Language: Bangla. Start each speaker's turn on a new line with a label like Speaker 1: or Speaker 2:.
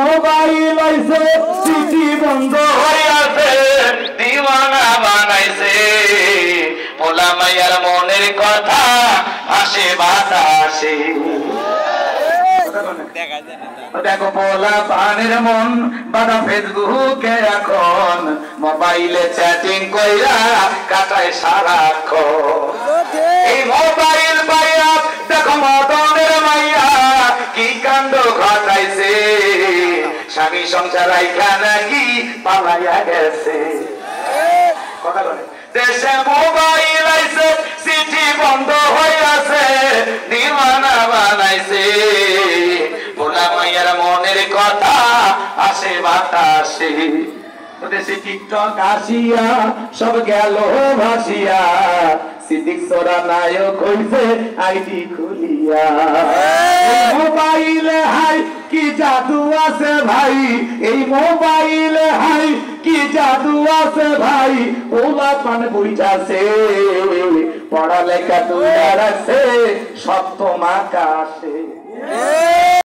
Speaker 1: মোবাইল আইছে চিঠি বন্ধ হইয়াছে দিওয়ানা বানাইছে পোলা মাইয়ার মনের কথা আসে বাতাসে দেখো পোলা পানের মন বাধা ফেসবুকে এখন মোবাইলে চ্যাটিং কইরা কাটায় সারাক্ষণ এই মোবাইল পাইয়া দেখো মদনের মাইয়া কি কাণ্ড ঘটাইছে স্বামী সংসার রাইখা নাকি পালাইয়া গেছে কথা বলে দেশে মোবাইল আইছে চিঠি বন্ধ হইয়াছে দিওয়ানা বানাইছে পোলা মাইয়ার মনের কথা আসে বাতাসে দেশে টিকটক আসিয়া সব গেল ভাসিয়া সিদ্দিক সোরা নায়ক হইছে আইডি খুলিয়া মোবাইলে হাই কি জাদু আছে ভাই এই মোবাইলে হাই কি জাদু আছে ভাই ওলা পান বুঝাছে পড়ালেখা তুই রাখছে সপ্তম আকাশে